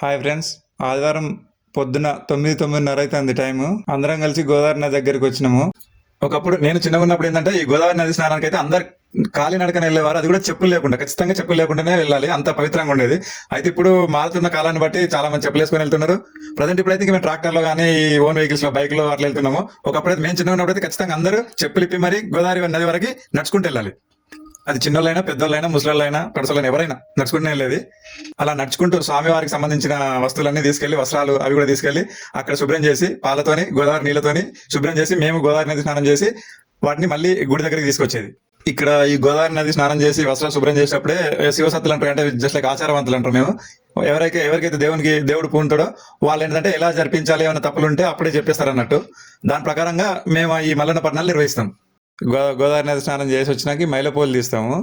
Hi friends. ఆదివారం పొద్దున 9:30 అవుతుంది టైము. అందరం కలిసి గోదావరి నది దగ్గరికి వచ్చినాము. ఒకప్పుడు నేను చిన్నగా ఉన్నప్పుడు ఏంటంటే ఈ గోదావరి నది స్నానానికి అయితే అందరు కాలినడకన వెళ్ళేవారు. అది కూడా చెప్పులు లేకుండా, ఖచ్చితంగా చెప్పులు లేకుండానే వెళ్ళాలి, అంత పవిత్రంగా ఉండేది. అయితే ఇప్పుడు మారుతున్న కాలాన్ని బట్టి చాలా మంది చెప్పులు వేసుకొని వెళ్తున్నారు. ప్రజెంట్ ఇప్పుడైతే మేము ట్రాక్టర్లో కానీ ఓన్ వెహికల్స్ లో, బైక్ లో అట్లా వెళ్తున్నాము. ఒకప్పుడైతే మేము చిన్నగా ఉన్నప్పుడు ఖచ్చితంగా అందరూ చెప్పులు ఇప్పి మరి గోదావరి నది వరకు నడుచుకుంటూ వెళ్ళాలి. అది చిన్నోళ్ళైనా, పెద్దోళ్ళైనా, ముసలోళ్ళైనా, పడసోళ్ళైనా ఎవరైనా నడుచుకుంటూనే వెళ్ళేది. అలా నడుచుకుంటూ స్వామివారికి సంబంధించిన వస్తువులన్నీ తీసుకెళ్లి, వస్త్రాలు అవి కూడా తీసుకెళ్లి అక్కడ శుభ్రం చేసి, పాలతోని గోదావరి నీళ్ళతోని శుభ్రం చేసి మేము గోదావరి నది స్నానం చేసి వాటిని మళ్ళీ గుడి దగ్గరికి తీసుకొచ్చేది. ఇక్కడ ఈ గోదావరి నది స్నానం చేసి వస్త్రాలు శుభ్రం చేసేటప్పుడే శివసత్తులు అంటారు, అంటే జస్ట్ లైక్ ఆచారవంతులు అంటారు మేము. ఎవరికైతే దేవుడు పూంటాడో వాళ్ళు ఏంటంటే ఎలా జరిపించాలి, ఏమైనా తప్పులు ఉంటే అప్పుడే చెప్పేస్తారు అన్నట్టు. దాని ప్రకారంగా మేము ఈ మల్లన్న పట్నాలు నిర్వహిస్తాం. గోదావరి నది స్నానం చేసి వచ్చినాక మైలపోలు తీస్తాము.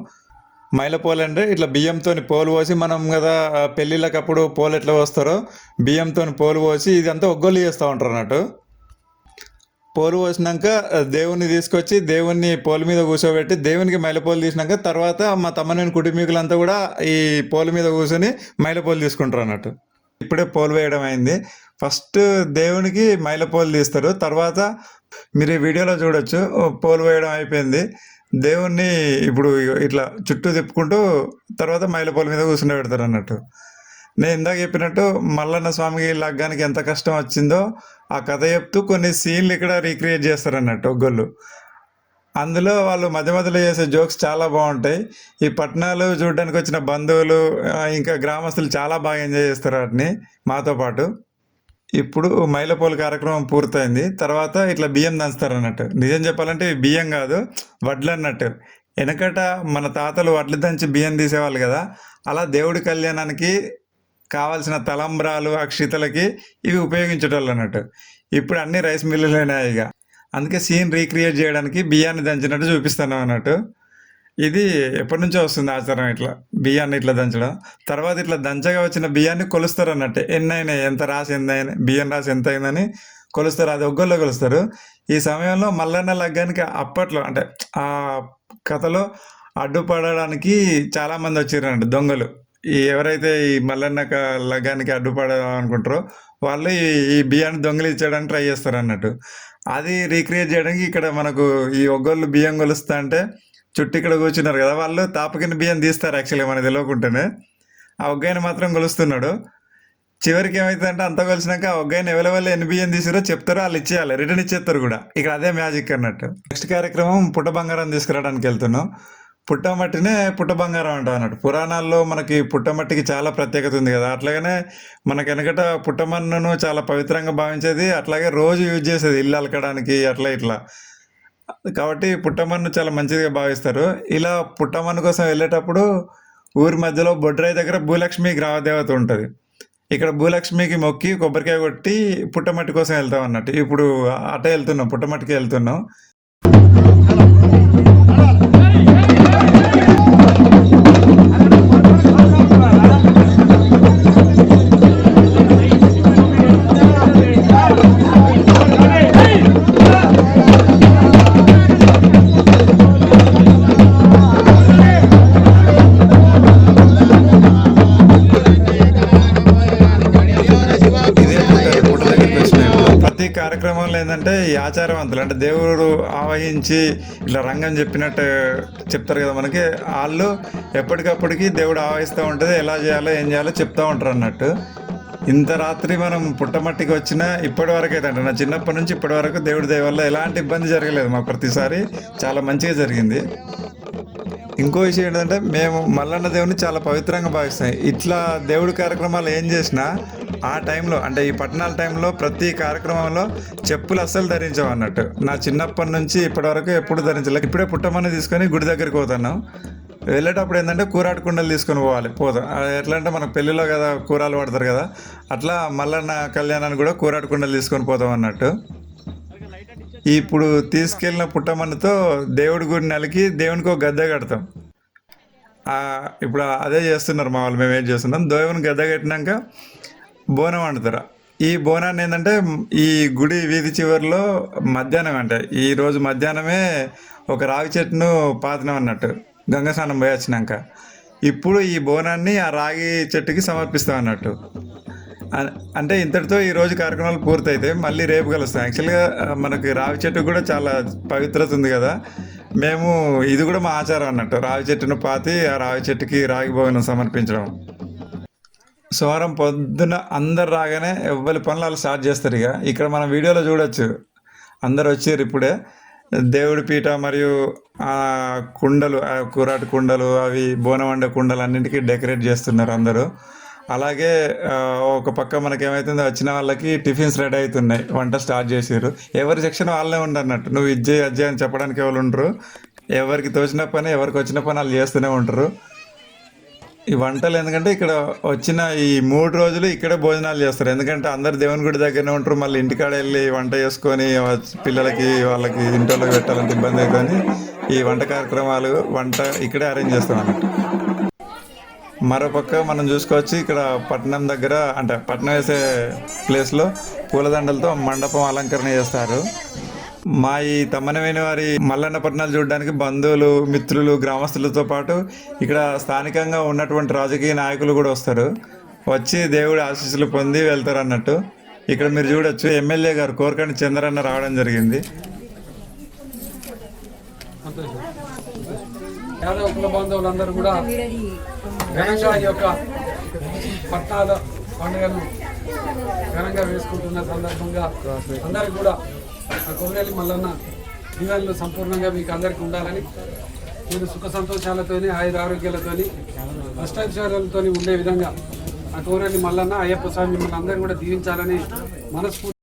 మైలపోలు అంటే ఇట్లా బియ్యంతో పోలు పోసి, మనం కదా పెళ్ళిళ్ళకప్పుడు పోలు ఎట్లా పోస్తారో బియ్యంతో పోలు పోసి ఇదంతా ఒగ్గొల్లు చేస్తూ ఉంటారు అన్నట్టు. పోలు పోసినాక దేవుణ్ణి తీసుకొచ్చి దేవుణ్ణి పోలు మీద కూర్చోబెట్టి దేవునికి మైలపోలు తీసినాక తర్వాత మా తమ్మనేని కుటుంబీకులంతా కూడా ఈ పోలు మీద కూర్చొని మైలపోలు తీసుకుంటారు అన్నట్టు. ఇప్పుడే పోలు వేయడం అయింది. ఫస్ట్ దేవునికి మైలపోలు తీస్తారు, తర్వాత మీరు ఈ వీడియోలో చూడొచ్చు పోలు వేయడం అయిపోయింది. దేవుణ్ణి ఇప్పుడు ఇట్లా చుట్టూ తిప్పుకుంటూ తర్వాత మైలపోల మీద కూర్చుని పెడతారు అన్నట్టు. నేను ఇందాక చెప్పినట్టు మల్లన్న స్వామికి లగ్గానికి ఎంత కష్టం వచ్చిందో ఆ కథ చెప్తూ కొన్ని సీన్లు ఇక్కడ రీక్రియేట్ చేస్తారు అన్నట్టు ఒగ్గోళ్ళు. అందులో వాళ్ళు మధ్య మధ్యలో చేసే జోక్స్ చాలా బాగుంటాయి. ఈ పట్టణాలు చూడడానికి వచ్చిన బంధువులు ఇంకా గ్రామస్తులు చాలా బాగా ఎంజాయ్ చేస్తారు వాటిని మాతో పాటు. ఇప్పుడు మైలపోలు కార్యక్రమం పూర్తయింది. తర్వాత ఇట్లా బియ్యం దంచుతారు అన్నట్టు. నిజం చెప్పాలంటే బియ్యం కాదు, వడ్లు అన్నట్టు. వెనకట మన తాతలు వడ్లు దంచి బియ్యం తీసేవాళ్ళు కదా, అలా దేవుడి కళ్యాణానికి కావాల్సిన తలంబ్రాలు, అక్షితలకి ఇవి ఉపయోగించేటోళ్ళు అన్నట్టు. ఇప్పుడు అన్ని రైస్ మిల్లులైనా ఇక, అందుకే సీన్ రీక్రియేట్ చేయడానికి బియ్యాన్ని దంచినట్టు చూపిస్తున్నాం అన్నట్టు. ఇది ఎప్పటి నుంచో వస్తుంది ఆచారం, ఇట్లా బియ్యాన్ని ఇట్లా దంచడం. తర్వాత ఇట్లా దంచగా వచ్చిన బియ్యాన్ని కొలుస్తారు అన్నట్టు. ఎన్నైనా ఎంత రాసి ఎంతైనా బియ్యం రాసి ఎంత అయిందని కొలుస్తారు, అది ఒగ్గోల్లో కొలుస్తారు. ఈ సమయంలో మల్లన్న లగ్గానికి అప్పట్లో అంటే ఆ కథలో అడ్డుపడడానికి చాలామంది వచ్చారంట దొంగలు. ఎవరైతే ఈ మల్లన్న లగ్గానికి అడ్డుపడాలనుకుంటారో వాళ్ళు ఈ బియ్యాన్ని దొంగలు ఇచ్చేయడానికి ట్రై చేస్తారు అన్నట్టు. అది రీక్రియేట్ చేయడానికి ఇక్కడ మనకు ఈ ఒగ్గోళ్ళు బియ్యం కొలుస్తా అంటే చుట్టూ ఇక్కడ కూర్చున్నారు కదా, వాళ్ళు తాపకిన బియ్యం తీస్తారు యాక్చువల్గా మనకు తెలియకుండానే. ఆ ఒగ్గాయని మాత్రం కొలుస్తున్నాడు. చివరికి ఏమవుతుందంటే అంతా కొలిసినాక ఆ ఒగ్గాయని ఎవరెవరు ఎన్ని బియ్యం తీసారో చెప్తారో వాళ్ళు ఇచ్చేయాలి, రిటర్న్ ఇచ్చేస్తారు కూడా. ఇక్కడ అదే మ్యాజిక్ అన్నట్టు. నెక్స్ట్ కార్యక్రమం పుట్ట బంగారం తీసుకురావడానికి వెళ్తున్నాం. పుట్టమట్టినే పుట్ట బంగారం అంటాం అన్నట్టు. పురాణాల్లో మనకి పుట్టమట్టికి చాలా ప్రత్యేకత ఉంది కదా, అట్లాగనే మనకి వెనకట పుట్టమన్నును చాలా పవిత్రంగా భావించేది, అట్లాగే రోజు యూజ్ చేసేది ఇల్లు అలకడానికి అట్లా ఇట్లా. కాబట్టి పుట్టమన్ను చాలా మంచిదిగా భావిస్తారు. ఇలా పుట్టమన్ను కోసం వెళ్ళేటప్పుడు ఊరి మధ్యలో బొడ్రాయి దగ్గర భూలక్ష్మి గ్రామదేవత ఉంటుంది. ఇక్కడ భూలక్ష్మికి మొక్కి కొబ్బరికాయ కొట్టి పుట్టమట్టి కోసం వెళ్తాం అన్నట్టు. ఇప్పుడు అటే వెళ్తున్నాం, పుట్టమట్టికి వెళ్తున్నాం. ప్రతి కార్యక్రమంలో ఏంటంటే ఈ ఆచారవంతులు అంటే దేవుడు ఆవహించి ఇట్లా రంగం చెప్పినట్టు చెప్తారు కదా మనకి, వాళ్ళు ఎప్పటికప్పటికి దేవుడు ఆవహిస్తూ ఉంటుంది, ఎలా చేయాలో ఏం చేయాలో చెప్తూ ఉంటారు అన్నట్టు. ఇంత రాత్రి మనం పుట్టమట్టికి వచ్చినా ఇప్పటి వరకు అయితే అంటే నా చిన్నప్పటి నుంచి ఇప్పటి వరకు దేవుడి దయ వల్ల ఎలాంటి ఇబ్బంది జరగలేదు మాకు. ప్రతిసారి చాలా మంచిగా జరిగింది. ఇంకో విషయం ఏంటంటే మేము మల్లన్న దేవుని చాలా పవిత్రంగా భావిస్తాం. ఇట్లా దేవుడి కార్యక్రమాలు ఏం చేసినా ఆ టైంలో అంటే ఈ పట్టణాల టైంలో ప్రతి కార్యక్రమంలో చెప్పులు అస్సలు ధరించాం అన్నట్టు. నా చిన్నప్పటి నుంచి ఇప్పటి వరకు ఎప్పుడు ధరించలేదు. ఇప్పుడే పుట్టమని తీసుకొని గుడి దగ్గరికి పోతున్నాం. వెళ్ళేటప్పుడు ఏంటంటే కూరాటి కుండలు తీసుకొని పోతాం. ఎట్లా అంటే మనకు పెళ్ళిలో కదా కూరలు పడతారు కదా, అట్లా మల్లన్న కళ్యాణాన్ని కూడా కూరాటి కుండలు తీసుకొని పోతాం అన్నట్టు. ఇప్పుడు తీసుకెళ్ళిన పుట్టమన్నుతో దేవుడి గుడి నెలకి దేవునికి ఒక గద్దె కడతాం. ఇప్పుడు అదే చేస్తున్నారు మా వాళ్ళు, మేము ఏం చేస్తున్నాం, దేవుని గద్దె కట్టినాక బోనం వండుతారు. ఈ బోనాన్ని ఏంటంటే ఈ గుడి వీధి చివరిలో మధ్యాహ్నం అంటే ఈరోజు మధ్యాహ్నమే ఒక రావి చెట్టును పాతినాం అన్నట్టు గంగ స్నానం పోయి వచ్చినాక. ఇప్పుడు ఈ బోనాన్ని ఆ రాగి చెట్టుకి సమర్పిస్తాం అన్నట్టు. అంటే ఇంతటితో ఈ రోజు కార్యక్రమాలు పూర్తయితే మళ్ళీ రేపు కలుస్తాం. యాక్చువల్గా మనకి రావి చెట్టుకు కూడా చాలా పవిత్రత ఉంది కదా. మేము ఇది కూడా మా ఆచారం అన్నట్టు, రావి చెట్టును పాతి ఆ రావి చెట్టుకి రాగి భోజనం సమర్పించడం. సోమవారం పొద్దున అందరు రాగానే ఎవ్వరి పనులు వాళ్ళు స్టార్ట్ చేస్తారు. ఇక ఇక్కడ మనం వీడియోలో చూడొచ్చు, అందరు వచ్చారు ఇప్పుడే. దేవుడి పీట మరియు ఆ కుండలు, ఆ కూరాటి కుండలు, అవి బోనం వండే కుండలు అన్నింటికీ డెకరేట్ చేస్తున్నారు అందరూ. అలాగే ఒక పక్క మనకేమవుతుందో వచ్చిన వాళ్ళకి టిఫిన్స్ రెడీ అవుతున్నాయి, వంట స్టార్ట్ చేసారు. ఎవరి సెక్షన్ వాళ్ళే ఉండన్నట్టు, నువ్వు ఇజ్జే అజ్జే అని చెప్పడానికి ఎవరు ఉండరు. ఎవరికి తోచిన పని, ఎవరికి వచ్చిన పని వాళ్ళు చేస్తూనే ఉంటారు. ఈ వంటలు ఎందుకంటే ఇక్కడ వచ్చిన ఈ 3 రోజులు ఇక్కడే భోజనాలు చేస్తారు. ఎందుకంటే అందరు దేవుని గుడి దగ్గరనే ఉంటారు. మళ్ళీ ఇంటికాడ వెళ్ళి వంట చేసుకొని పిల్లలకి వాళ్ళకి ఇంట్లో పెట్టాలంటే ఇబ్బంది అవుతుంది. ఈ వంట కార్యక్రమాలు వంట ఇక్కడే అరేంజ్ చేస్తాం అన్నట్టు. మరోపక్క మనం చూసుకోవచ్చు, ఇక్కడ పట్నం దగ్గర అంటే పట్నం వేసే ప్లేస్లో పూలదండలతో మండపం అలంకరణ చేస్తారు. మా ఈ తమ్మనమైన వారి మల్లన్న పట్టణాలు చూడడానికి బంధువులు, మిత్రులు, గ్రామస్తులతో పాటు ఇక్కడ స్థానికంగా ఉన్నటువంటి రాజకీయ నాయకులు కూడా వస్తారు. వచ్చి దేవుడి ఆశీస్సులు పొంది వెళ్తారు అన్నట్టు. ఇక్కడ మీరు చూడొచ్చు, ఎమ్మెల్యే గారు కోరకండి చంద్రన్న రావడం జరిగింది. యాదవ కుల బాంధవులందరూ కూడా ఘనంగా ఈ యొక్క పట్నాల పండుగను ఘనంగా వేసుకుంటున్న సందర్భంగా అందరికి కూడా కొమరేలి మల్లన్న దీవెనలు సంపూర్ణంగా మీకు అందరికీ ఉండాలని, మీరు సుఖ సంతోషాలతోని ఆయుర ఆరోగ్యాలతోని అష్టైశ్వర్యాలతో ఉండే విధంగా ఆ కొమరేలి మల్లన్న అయ్యప్ప స్వామి మిమ్మల్ని అందరూ కూడా దీవించాలని మనస్ఫూర్తి.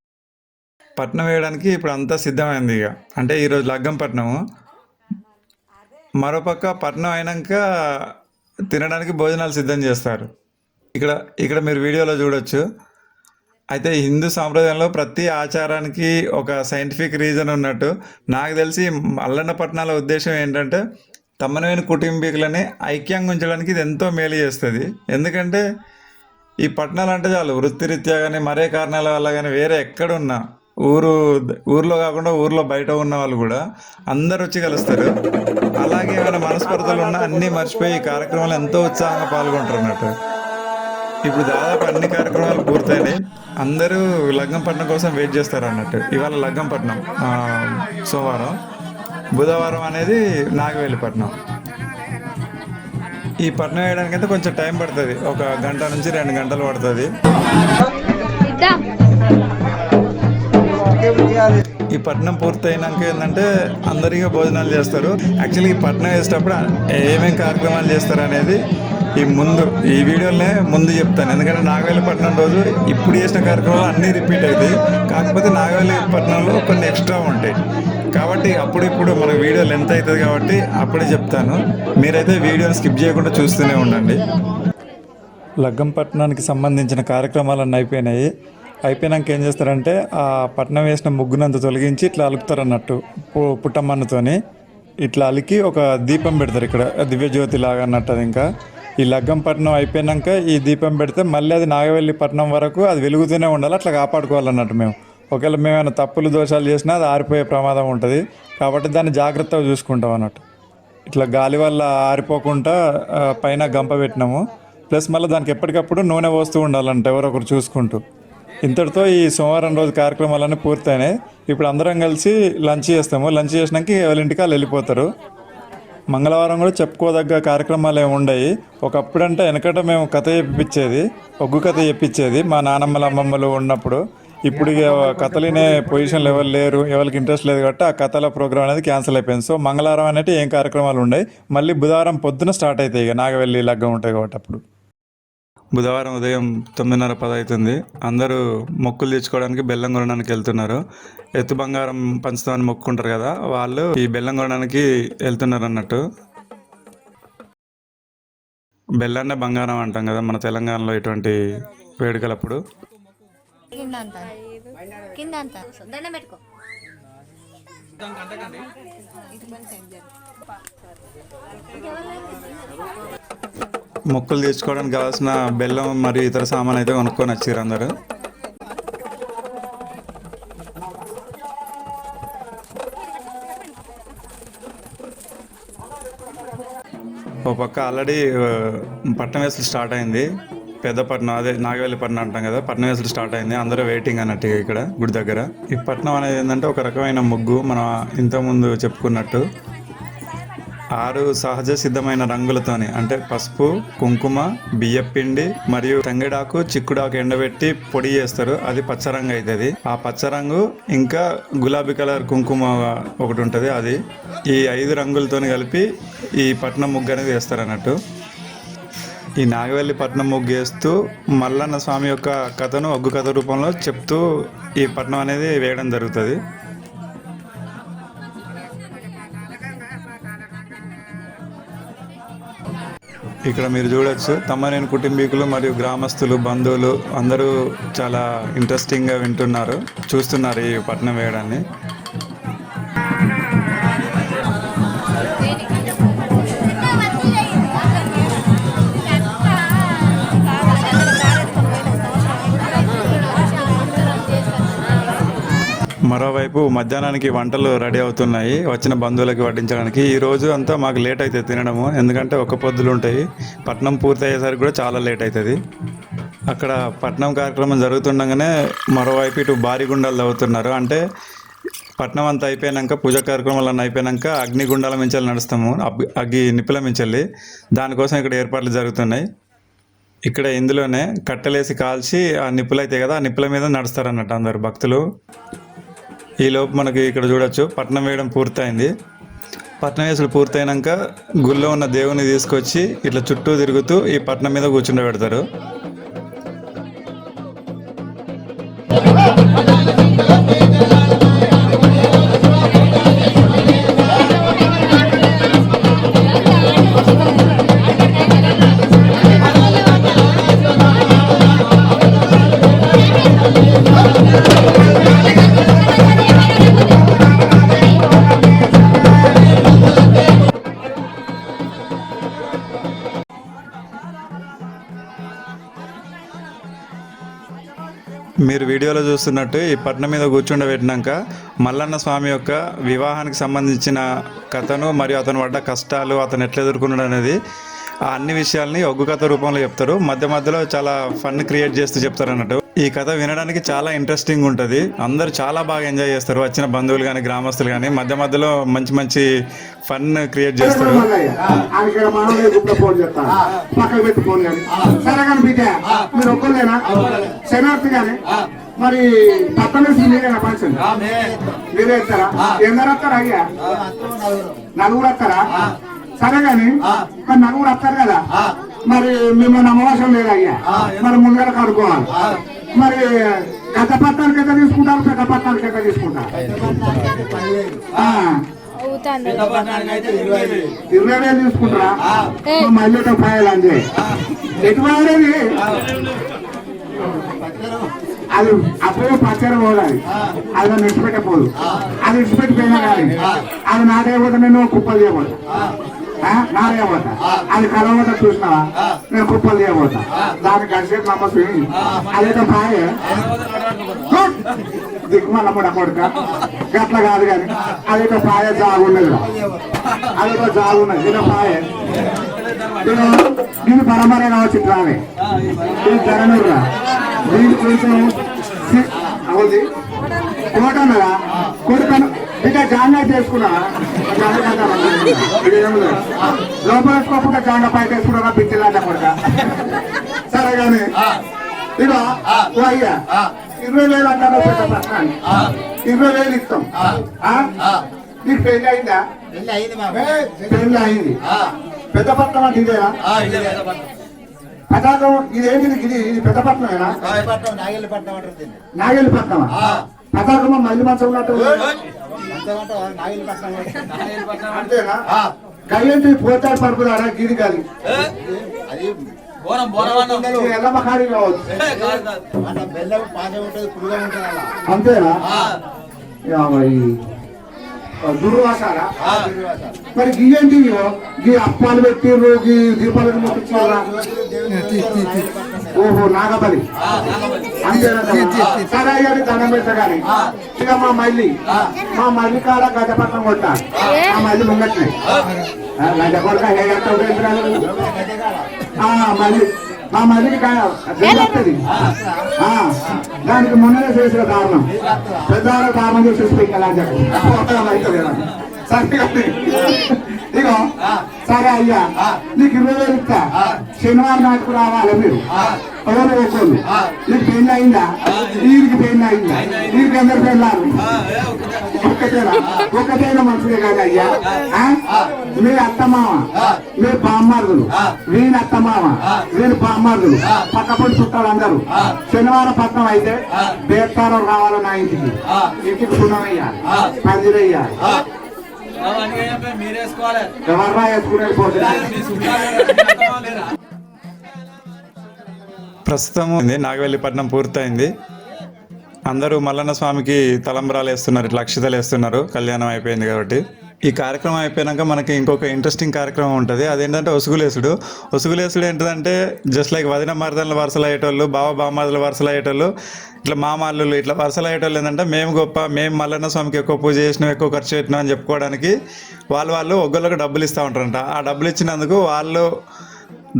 పట్నం వేయడానికి ఇప్పుడు అంతా సిద్ధమైంది. ఇక అంటే ఈరోజు లగ్గం పట్నము. మరోపక్క పట్నం అయినాక తినడానికి భోజనాలు సిద్ధం చేస్తారు. ఇక్కడ ఇక్కడ మీరు వీడియోలో చూడొచ్చు. అయితే హిందూ సాంప్రదాయంలో ప్రతి ఆచారానికి ఒక సైంటిఫిక్ రీజన్ ఉన్నట్టు, నాకు తెలిసి మల్లన్న పట్నాల ఉద్దేశం ఏంటంటే తమ్మనమైన కుటుంబీకులని ఐక్యంగా ఉంచడానికి ఇది ఎంతో మేలు చేస్తుంది. ఎందుకంటే ఈ పట్టణాలు అంటే చాలు వృత్తిరీత్యా కానీ మరే కారణాల వల్ల కానీ వేరే ఎక్కడున్నా ఊర్లో కాకుండా ఊర్లో బయట ఉన్న వాళ్ళు కూడా అందరు వచ్చి కలుస్తారు. అలాగే ఏమైనా మనస్పర్ధలు ఉన్నా అన్నీ మర్చిపోయి ఈ కార్యక్రమాలు ఎంతో ఉత్సాహంగా పాల్గొంటారు అన్నట్టు. ఇప్పుడు దాదాపు అన్ని కార్యక్రమాలు పూర్తయినాయి. అందరూ లగ్గంపట్నం కోసం వెయిట్ చేస్తారు అన్నట్టు. ఇవాళ లగ్గంపట్నం సోమవారం, బుధవారం అనేది నాగవేలిపట్నం. ఈ పట్నం వేయడానికైతే కొంచెం టైం పడుతుంది, 1 గంట నుంచి 2 గంటలు పడుతుంది. ఈ పట్నం పూర్తయినాక ఏంటంటే అందరికీ భోజనాలు చేస్తారు. యాక్చువల్లీ ఈ పట్నం వేసేటప్పుడు ఏమేమి కార్యక్రమాలు చేస్తారు అనేది ఈ వీడియోలోనే ముందు చెప్తాను. ఎందుకంటే నాగవేలిపట్నం రోజు ఇప్పుడు చేసిన కార్యక్రమాలు అన్నీ రిపీట్ అవుతాయి. కాకపోతే నాగవేలిపట్నంలో కొన్ని ఎక్స్ట్రా ఉంటాయి కాబట్టి ఇప్పుడు మన వీడియో లెంత్ అవుతుంది కాబట్టి అప్పుడే చెప్తాను. మీరైతే వీడియోని స్కిప్ చేయకుండా చూస్తూనే ఉండండి. లగ్గంపట్నానికి సంబంధించిన కార్యక్రమాలన్నీ అయిపోయినాక ఏం చేస్తారంటే ఆ పట్నం వేసిన ముగ్గునంత తొలగించి ఇట్లా అలుకుతారు అన్నట్టు, పుట్టమన్నుతోని ఇట్లా అలికి ఒక దీపం పెడతారు ఇక్కడ, దివ్యజ్యోతి లాగా అన్నట్టు. అది ఇంకా ఈ లగ్గంపట్నం అయిపోయినాక ఈ దీపం పెడితే మళ్ళీ అది నాగవెల్లిపట్నం వరకు అది వెలుగుతూనే ఉండాలి. అట్లా కాపాడుకోవాలన్నట్టు మేము. ఒకవేళ మేమైనా తప్పులు దోషాలు చేసినా అది ఆరిపోయే ప్రమాదం ఉంటుంది కాబట్టి దాన్ని జాగ్రత్తగా చూసుకుంటాం అన్నట్టు. ఇట్లా గాలి వల్ల ఆరిపోకుండా పైన గంప పెట్టినాము. ప్లస్ మళ్ళీ దానికి ఎప్పటికప్పుడు నూనె పోస్తూ ఉండాలంట ఎవరొకరు చూసుకుంటూ. ఇంతటితో ఈ సోమవారం రోజు కార్యక్రమాలన్నీ పూర్తయినాయి. ఇప్పుడు అందరం కలిసి లంచ్ చేస్తాము. లంచ్ చేసినాక ఎవరి ఇంటికి వాళ్ళు వెళ్ళిపోతారు. మంగళవారం కూడా చెప్పుకోదగ్గ కార్యక్రమాలు ఏమి ఉండవు. ఒకప్పుడంటే వెనకట మేము కథ చెప్పించేది, ఒగ్గు కథ చెప్పించేది మా నానమ్మల అమ్మమ్మలు ఉన్నప్పుడు. ఇప్పుడు ఇక కథలినే పొజిషన్లు ఎవరు లేరు, ఎవరికి ఇంట్రెస్ట్ లేదు కాబట్టి ఆ కథల ప్రోగ్రామ్ అనేది క్యాన్సిల్ అయిపోయింది. సో మంగళవారం అనేది ఏం కార్యక్రమాలు ఉన్నాయి. మళ్ళీ బుధవారం పొద్దున స్టార్ట్ అవుతాయి. ఇక నాగవెల్లి లగ్గం ఉంటాయి కాబట్టి అప్పుడు బుధవారం ఉదయం 9:10 అవుతుంది. అందరూ మొక్కులు తెచ్చుకోవడానికి బెల్లం కొనడానికి వెళ్తున్నారు. ఎత్తు బంగారం పంచుతామని మొక్కుంటారు కదా, వాళ్ళు ఈ బెల్లం కొనడానికి వెళ్తున్నారు అన్నట్టు. బెల్లాన్నే బంగారం అంటాం కదా మన తెలంగాణలో ఇటువంటి వేడుకలప్పుడు. మొక్కులు తెచ్చుకోవడానికి కావాల్సిన బెల్లం మరియు ఇతర సామాన్ అయితే కొనుక్కొని వచ్చారు అందరూ. ఓ పక్క ఆల్రెడీ పట్టం వేసులు స్టార్ట్ అయింది. పెద్దపట్నం అదే నాగవెల్లిపట్నం అంటాం కదా, పట్నం వేసులు స్టార్ట్ అయింది. అందరూ వెయిటింగ్ అన్నట్టు ఇక్కడ గుడి దగ్గర. ఈ పట్నం అనేది ఏంటంటే ఒక రకమైన ముగ్గు, మనం ఇంతకుముందు చెప్పుకున్నట్టు 6 సహజ సిద్ధమైన రంగులతోని, అంటే పసుపు, కుంకుమ, బియ్యపిండి మరియు తంగేడాకు, చిక్కుడాకు ఎండబెట్టి పొడి చేస్తారు. అది పచ్చ రంగు అవుతుంది. ఆ పచ్చ రంగు ఇంకా గులాబీ కలర్ కుంకుమ ఒకటి ఉంటుంది. అది ఈ 5 రంగులతోని కలిపి ఈ పట్నం ముగ్గు అనేది వేస్తారు అన్నట్టు. ఈ నాగవెల్లి పట్నం ముగ్గు వేస్తూ మల్లన్న స్వామి యొక్క కథను ఒగ్గు కథ రూపంలో చెప్తూ ఈ పట్నం అనేది వేయడం జరుగుతుంది. ఇక్కడ మీరు చూడొచ్చు, తమ్మనేని కుటుంబీకులు మరియు గ్రామస్తులు, బంధువులు అందరూ చాలా ఇంట్రెస్టింగ్గా వింటున్నారు, చూస్తున్నారు ఈ పట్నం వేయడాన్ని. మరోవైపు మధ్యాహ్నానికి వంటలు రెడీ అవుతున్నాయి వచ్చిన బంధువులకి వడ్డించడానికి. ఈ రోజు అంతా మాకు లేట్ అవుతుంది తినడము, ఎందుకంటే ఒక పొద్దులు ఉంటాయి. పట్నం పూర్తి అయ్యేసరికి కూడా చాలా లేట్ అవుతుంది. అక్కడ పట్నం కార్యక్రమం జరుగుతుండగానే మరోవైపు ఇటు బారిగుండాలు తవ్వుతున్నారు. అంటే పట్నం అంతా అయిపోయాక, పూజ కార్యక్రమాలన్నీ అయిపోయాక అగ్నిగుండాల మించాలి నడుస్తాము, అగ్గి నిప్పుల మించాలి. దానికోసం ఇక్కడ ఏర్పాట్లు జరుగుతున్నాయి. ఇక్కడ ఇందులోనే కట్టెలేసి కాల్చి ఆ నిప్పులు అవుతాయి కదా, ఆ నిప్పుల మీద నడుస్తారు అన్నట్టు అందరు భక్తులు. ఈ లోపు మనకి ఇక్కడ చూడొచ్చు పట్నం వేయడం పూర్తయింది. పట్నం వేసుడు పూర్తయినాక గుళ్ళో ఉన్న దేవుని తీసుకొచ్చి ఇట్లా చుట్టూ తిరుగుతూ ఈ పట్నం మీద కూర్చుండబెడతారు. మీరు వీడియోలో చూస్తున్నట్టు ఈ పట్నం మీద కూర్చుండబెట్టినాక మల్లన్న స్వామి యొక్క వివాహానికి సంబంధించిన కథను మరియు అతను పడ్డ కష్టాలు, అతను ఎట్లా ఎదుర్కొన్నాడు అనేది ఆ అన్ని విషయాల్ని ఒగ్గు కథ రూపంలో చెప్తారు. మధ్య మధ్యలో చాలా ఫన్ క్రియేట్ చేస్తూ చెప్తారు అన్నట్టు. ఈ కథ వినడానికి చాలా ఇంట్రెస్టింగ్ ఉంటుంది. అందరూ చాలా బాగా ఎంజాయ్ చేస్తారు, వచ్చిన బంధువులు కానీ గ్రామస్తులు కానీ. మధ్య మధ్యలో మంచి మంచి ఫన్ క్రియేట్ చేస్తారు. మరి పక్కన మీరేనా ఫంక్షన్ మీరే ఇస్తారా? ఎందరు వస్తారా? అయ్యా నలుగురు వస్తారా? సరే కానీ మరి నలుగురు వస్తారు కదా, మరి మిమ్మల్ని నమ్మవసరం లేదా అయ్యా? మరి ముందర కడుక్కోవాలి. మరి గత పత్రానికి ఎంత తీసుకుంటారు, పెద్ద పత్రానికి ఎంత తీసుకుంటారు? 20,000 తీసుకుంటారా? మళ్ళీ ఫైల్ అంతే. ఎటు వాడేది అది అప్పుడే పచ్చడి పోవాలి, అది నన్ను ఇచ్చిపెట్టపోదు. అది ఇచ్చిపెట్టిపోయినా కానీ అది నాటేయబోతా, నేను కుప్పలు చేయబోతా. నాటేయబోతా, అది కలవతా చూసినావా, నేను కుప్పలు చేయబోతా. దానికి కలిసేపు నమ్మసు అదేదో పాయే దిక్కుమన్నప్పుడు అమ్మడుక గట్ల కాదు కానీ అదేదో పాయ జాగున్నది, అదేదో జాగున్నది. ఇదో పాయే దీని పరమరే కావచ్చు. ఇట్లానే ఇది జగనూరురా, దీని కొంచెం అవుతుంది కోటన్నదా కొడుకను ఇక జాంగా చేసుకున్నా లోపల వేసుకోకుండా జాంగా పైకి వేసుకున్నా పిచ్చిలాంట కొడుక. సరే కానీ ఇక అయ్యా 20,000 అంటారు పెద్ద ప్రశ్నాన్ని, 20,000 ఇస్తాం. నీకు పెళ్లి అయిందా? పెళ్లి అయింది. పెద్ద పట్నం అంటే ఇదేనా? పతాకం ఇదేంటి? ఇది పెద్ద పట్నమేనా? నాగేలిపట్నమా? పతాకమా మళ్ళీ మంచం ఉన్నట్టు అంతేనా? గయ్యంటి పోతాడు పడుకున్నారా? గిరి గాలి ఎల్లమ్మ ఖాళీ కావచ్చు అంతేనా? దుర్వాసారా? మరి గియ్యండి గీ అప్పాలు పెట్టిర్రు, గీ దీపాలను ముట్టించారా? ఓహో నాగబలి అంతేనా? సరే అని దండం పెట్టగాని ఇక మా మల్లి కాడ గజపట్నం కొట్టాలి. మా మల్లి ముంగట్లే గజ కొడక మళ్ళీ మా మదికి వస్తుంది. దానికి మొన్ననే చేసిన కారణం పెద్దవాళ్ళ కారణం చేసేస్తే ఇంకా అవుతుంది. సరే ఇగో సరే అయ్యా నీకు 20,000 ఇస్తా. శనివారం నాటికి రావాలి మీరు ఎవరు ఒక్కరు. నీకు పెళ్లి అయిందా? వీరికి పెళ్లి అయిందా? వీరికి అందరు పెళ్ళారు. ఒక్కటైనా మంచిదే కాదు అయ్యా. మీ అత్తమామ మీ బామ్మార్దులు, వీని అత్తమామ వీని బామ్మార్దులు పక్కపడి చుట్టాలు అందరూ శనివారం పట్నం అయితే బేస్తారం రావాలి నా ఇంటికి సున్నమయ్యాలి, పందిరయ్యాలి. ఎవర్రా ఎత్తుకునే ప్రస్తుతం నాగవెల్లిపట్నం పూర్తయింది. అందరూ మల్లన్న స్వామికి తలంబరాలు వేస్తున్నారు, ఇట్లా అక్షతలు వేస్తున్నారు. కళ్యాణం అయిపోయింది కాబట్టి ఈ కార్యక్రమం అయిపోయాక మనకి ఇంకొక ఇంట్రెస్టింగ్ కార్యక్రమం ఉంటుంది. అదేంటంటే ఒసుగులేసుడు. ఒసుగులేసుడు ఏంటంటే జస్ట్ లైక్ వదిన మరదల వరుసలు అయ్యేటోళ్ళు, బావ బామ్మదుల వరుసలు అయ్యేటోళ్ళు, ఇట్లా మామాళ్ళు ఇట్లా వరుసలు అయ్యేటోళ్ళు ఏంటంటే మేము గొప్ప, మేము మల్లన్న స్వామికి ఎక్కువ పూజ చేసినాం, ఎక్కువ ఖర్చు పెట్టినాం అని చెప్పుకోవడానికి వాళ్ళు ఒగ్గోళ్ళకి డబ్బులు ఇస్తూ ఉంటారంట. ఆ డబ్బులు ఇచ్చినందుకు వాళ్ళు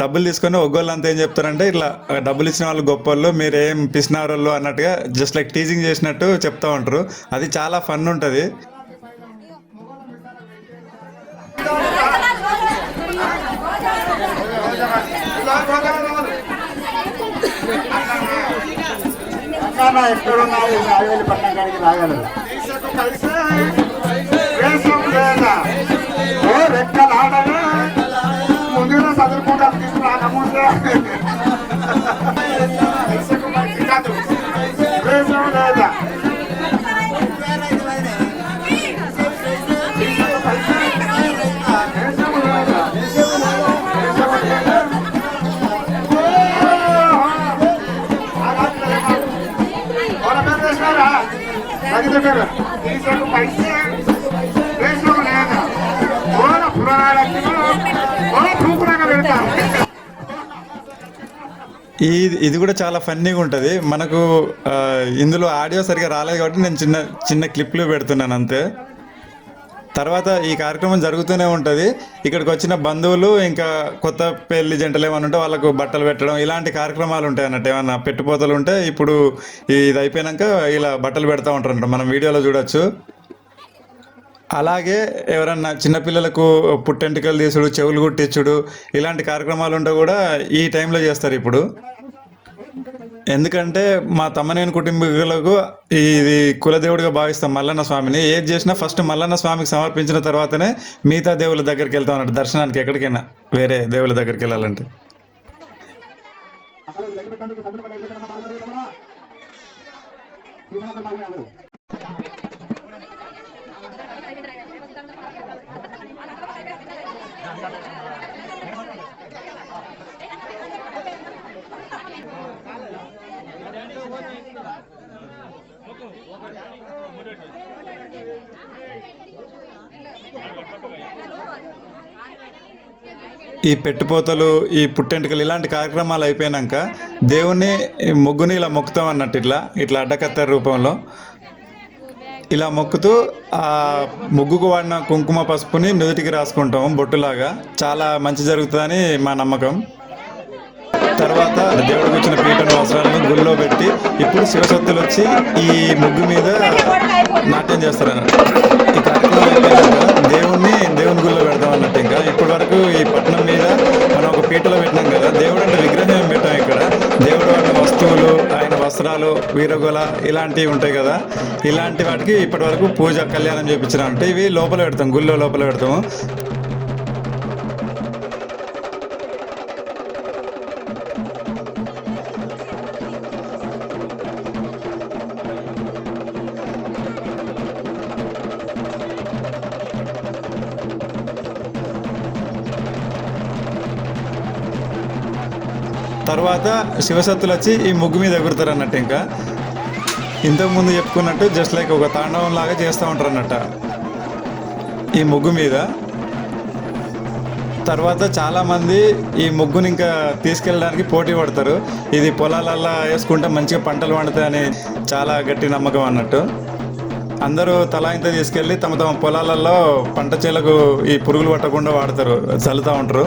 డబ్బులు తీసుకొని ఒగ్గోళ్ళు అంతా ఏం చెప్తారంటే ఇట్లా డబ్బులు ఇచ్చిన వాళ్ళు గొప్ప, మీరేం పిసినారోళ్ళు అన్నట్టుగా జస్ట్ లైక్ టీజింగ్ చేసినట్టు చెప్తూ ఉంటారు. అది చాలా ఫన్ ఉంటుంది. ఎక్కడున్నాయి నాగవెల్లిపట్నం కాడికి రాగలరు. ముందుగా చదువుకుంటారు తీసుకురాకముందే లేదా ఇది కూడా చాలా ఫన్నీగా ఉంటుంది. మనకు ఇందులో ఆడియో సరిగా రాలేదు కాబట్టి నేను చిన్న క్లిప్లు పెడుతున్నాను అంతే. తర్వాత ఈ కార్యక్రమం జరుగుతూనే ఉంటుంది. ఇక్కడికి వచ్చిన బంధువులు ఇంకా కొత్త పెళ్లి జంటలు ఏమైనా ఉంటే వాళ్ళకు బట్టలు పెట్టడం ఇలాంటి కార్యక్రమాలు ఉంటాయి అన్నట్టు. ఏమన్నా పెట్టుపోతలు ఉంటే ఇప్పుడు ఇది అయిపోయాక ఇలా బట్టలు పెడతా ఉంటారంట, మనం వీడియోలో చూడొచ్చు. అలాగే ఎవరన్నా చిన్నపిల్లలకు పుట్టెంటికలు తీసుడు, చెవులు కుట్టించుడు ఇలాంటి కార్యక్రమాలు ఉంటే కూడా ఈ టైంలో చేస్తారు ఇప్పుడు. ఎందుకంటే మా తమ్మనేని కుటుంబీకులకు ఇది కులదేవుడిగా భావిస్తాం మల్లన్న స్వామిని. ఏది చేసినా ఫస్ట్ మల్లన్న స్వామికి సమర్పించిన తర్వాతనే మిగతా దేవుళ్ళ దగ్గరికి వెళ్తాం అన్నట్టు, దర్శనానికి ఎక్కడికైనా వేరే దేవుళ్ళ దగ్గరికి వెళ్ళాలంటే. ఈ పెట్టుపోతలు, ఈ పుట్టెంటుకలు ఇలాంటి కార్యక్రమాలు అయిపోయాక దేవుణ్ణి ముగ్గుని ఇలా మొక్కుతాం అన్నట్టు, ఇట్లా అడ్డకత్తెర రూపంలో ఇలా మొక్కుతూ ఆ ముగ్గుకు వాడిన కుంకుమ పసుపుని నుదుటికి రాసుకుంటాం బొట్టులాగా. చాలా మంచి జరుగుతుందని మా నమ్మకం. తర్వాత దేవుడికి వచ్చిన పీఠను వస్త్రాలను గుళ్ళో పెట్టి ఇప్పుడు శివశక్తులు వచ్చి ఈ ముగ్గు మీద నాట్యం చేస్తారు అన్నట్టు. ఈ కార్యక్రమం అయిపోయాక దేవుని గుళ్ళో పెడతాం అన్నట్టు. ఇంకా ఇప్పటి వరకు ఈ పట్టణం మీద మనం ఒక పీటలో పెట్టినాం కదా, దేవుడు అంటే విగ్రహం ఏం పెట్టాం ఇక్కడ. దేవుడు వాడిన వస్తువులు, ఆయన వస్త్రాలు, వీరగోల ఇలాంటివి ఉంటాయి కదా, ఇలాంటి వాటికి ఇప్పటి వరకు పూజ కళ్యాణం చేయించడం అంటే ఇవి లోపల పెడతాం, గుళ్ళో లోపల పెడతాము. తర్వాత శివశక్తులు వచ్చి ఈ ముగ్గు మీద ఎగురుతారు అన్నట్టు. ఇంకా ఇంతకుముందు చెప్పుకున్నట్టు జస్ట్ లైక్ ఒక తాండవం లాగా చేస్తూ ఉంటారు అన్నట్ట ఈ ముగ్గు మీద. తర్వాత చాలామంది ఈ ముగ్గుని ఇంకా తీసుకెళ్ళడానికి పోటీ పడతారు. ఇది పొలాలల్లో వేసుకుంటే మంచిగా పంటలు పండుతాయని చాలా గట్టి నమ్మకం అన్నట్టు. అందరూ తలా ఇంత తీసుకెళ్ళి తమ తమ పొలాలలో పంట చేలకు ఈ పురుగులు పట్టకుండా వాడతారు, చల్లుతూ ఉంటారు.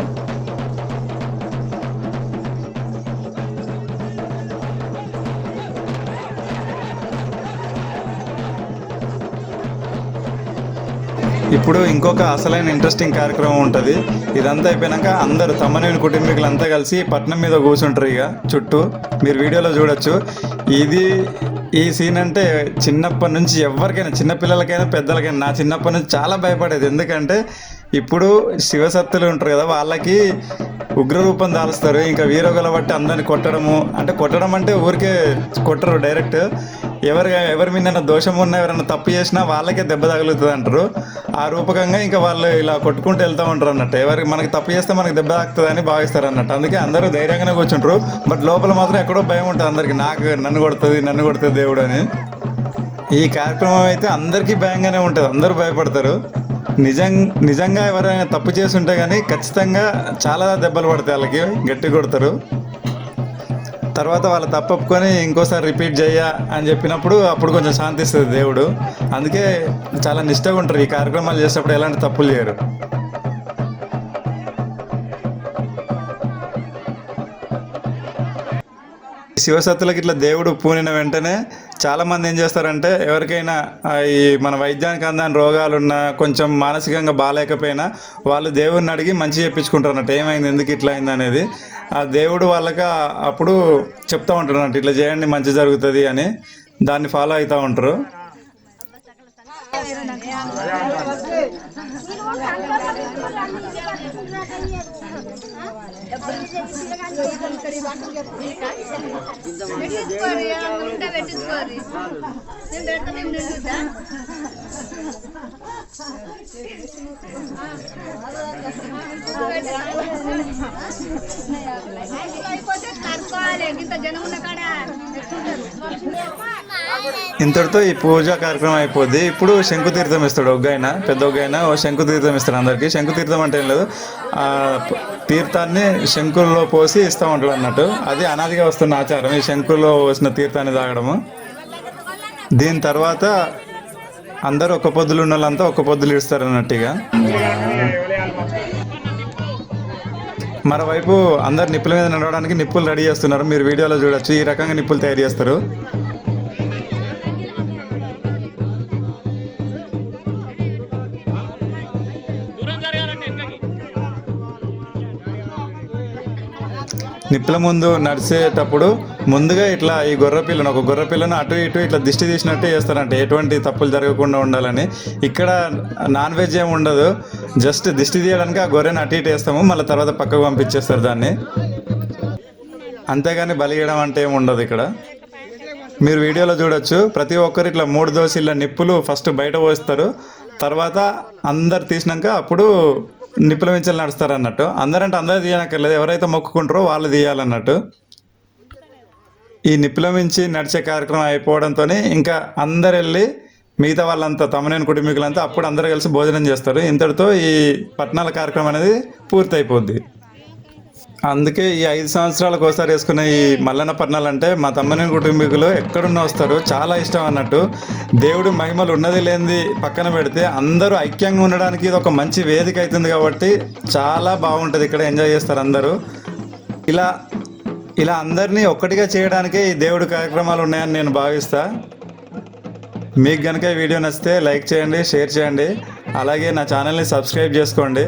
ఇప్పుడు ఇంకొక అసలైన ఇంట్రెస్టింగ్ కార్యక్రమం ఉంటుంది. ఇదంతా అయిపోయినాక అందరు తమ్మనేని కుటుంబీకులంతా కలిసి పట్నం మీద కూర్చుంటారు. ఇక చుట్టూ మీరు వీడియోలో చూడొచ్చు. ఈ సీన్ అంటే చిన్నప్పటి నుంచి ఎవరికైనా, చిన్నపిల్లలకైనా పెద్దలకైనా, నా చిన్నప్పటి నుంచి చాలా భయపడేది. ఎందుకంటే ఇప్పుడు శివసత్తులు ఉంటారు కదా, వాళ్ళకి ఉగ్రరూపం దాలుస్తారు. ఇంకా వీరొగల బట్టి అందరిని కొట్టడము, అంటే కొట్టడం అంటే ఊరికే కొట్టరు, డైరెక్ట్ ఎవరి మీద దోషం ఉన్నా, ఎవరైనా తప్పు చేసినా వాళ్ళకే దెబ్బ తగులుతుంది అంటారు. ఆ రూపకంగా ఇంకా వాళ్ళు ఇలా కొట్టుకుంటూ వెళ్తూ ఉంటారు అన్నట్టు. మనకి తప్పు చేస్తే మనకి దెబ్బ తాకుతుంది అని భావిస్తారు అన్నట్టు. అందుకే అందరూ ధైర్యంగానే కూర్చుంటారు. బట్ లోపల మాత్రం ఎక్కడో భయం ఉంటుంది అందరికి, నన్ను కొడుతుంది దేవుడు అని. ఈ కార్యక్రమం అయితే అందరికీ భయంగానే ఉంటుంది, అందరూ భయపడతారు. నిజంగా ఎవరైనా తప్పు చేసి ఉంటే కానీ ఖచ్చితంగా చాలా దెబ్బలు పడతాయి, వాళ్ళకి గట్టి కొడతారు. తర్వాత వాళ్ళ తప్పుకొని ఇంకోసారి రిపీట్ చేయ అని చెప్పినప్పుడు అప్పుడు కొంచెం శాంతిస్తుంది దేవుడు. అందుకే చాలా నిష్టగా ఉంటారు. ఈ కార్యక్రమాలు చేసేటప్పుడు ఎలాంటి తప్పులు చేయరు. శివసత్తులకి ఇట్లా దేవుడు పూనిన వెంటనే చాలామంది ఏం చేస్తారంటే, ఎవరికైనా ఈ మన వైద్యానికి అందని రోగాలున్నా, కొంచెం మానసికంగా బాగాలేకపోయినా వాళ్ళు దేవుడిని అడిగి మంచి చెప్పించుకుంటారు అన్నట్టు. ఏమైంది, ఎందుకు ఇట్లా అయింది అనేది. ఆ దేవుడు వాళ్ళకి అప్పుడు చెప్తూ ఉంటారు అన్నట్టు, ఇట్లా చేయండి మంచి జరుగుతుంది అని. దాన్ని ఫాలో అవుతూ ఉంటారు. ఇంతటితో ఈ పూజా కార్యక్రమం అయిపోద్ది. ఇప్పుడు శంకుతీర్థం ఇస్తాడు ఒగ్గైనా, పెద్ద ఒగ్గైనా శంకుతీర్థం ఇస్తాడు అందరికి. శంకుతీర్థం అంటే ఏం లేదు, తీర్థాన్ని శంకుల్లో పోసి ఇస్తూ ఉంటాడు అన్నట్టు. అది అనాదిగా వస్తున్న ఆచారం, ఈ శంకుల్లో పోసిన తీర్థాన్ని తాగడము. దీని తర్వాత అందరూ ఒక్క పొద్దులు ఉన్న వాళ్ళంతా ఒక్క పొద్దులు ఇస్తారు అన్నట్టుగా. మరోవైపు అందరు నిప్పుల మీద నడవడానికి నిప్పులు రెడీ చేస్తున్నారు. మీరు వీడియోలో చూడొచ్చు, ఈ రకంగా నిప్పులు తయారు చేస్తారు. నిప్పుల ముందు నడిచేటప్పుడు ముందుగా ఇట్లా ఈ ఒక గొర్రెపిల్లను అటు ఇటు ఇట్లా దిష్టి తీసినట్టు చేస్తారంటే, ఎటువంటి తప్పులు జరగకుండా ఉండాలని. ఇక్కడ నాన్ వెజ్ ఏమి ఉండదు, జస్ట్ దిష్టి తీయడానికి ఆ గొర్రెని అటు ఇటు వేస్తాము, మళ్ళీ తర్వాత పక్కకు పంపించేస్తారు దాన్ని. అంతేగాని బలియడం అంటే ఏమి ఉండదు ఇక్కడ. మీరు వీడియోలో చూడొచ్చు, ప్రతి ఒక్కరు ఇట్లా 3 దోశల నిప్పులు ఫస్ట్ బయట పోస్తారు. తర్వాత అందరు తీసినాక అప్పుడు నిప్పుల మించలు నడుస్తారు అన్నట్టు. అందరంటే అందరూ తీయనక్కర్లేదు, ఎవరైతే మొక్కుకుంటారో వాళ్ళు తీయాలన్నట్టు. ఈ నిప్పుల మించి నడిచే కార్యక్రమం అయిపోవడంతో ఇంకా అందరు వెళ్ళి మిగతా వాళ్ళంతా తమ్మనేని కుటుంబీకులంతా అప్పుడు అందరూ కలిసి భోజనం చేస్తారు. ఇంతటితో ఈ పట్నాల కార్యక్రమం అనేది పూర్తయిపోద్ది. అందుకే ఈ 5 సంవత్సరాలకు ఒకసారి వేసుకునే ఈ మల్లన్న పట్నాలు అంటే మా తమ్మనేని కుటుంబీకులు ఎక్కడున్నా వస్తారు, చాలా ఇష్టం అన్నట్టు. దేవుడు మహిమలు ఉన్నది లేనిది పక్కన పెడితే అందరూ ఐక్యంగా ఉండడానికి ఇది ఒక మంచి వేదిక అవుతుంది కాబట్టి చాలా బాగుంటుంది. ఇక్కడ ఎంజాయ్ చేస్తారు అందరూ. ఇలా అందరినీ ఒక్కటిగా చేయడానికే ఈ దేవుడి కార్యక్రమాలు ఉన్నాయని నేను భావిస్తా. మీకు కనుక ఈ వీడియో నచ్చితే లైక్ చేయండి, షేర్ చేయండి, అలాగే నా ఛానల్ని సబ్స్క్రైబ్ చేసుకోండి.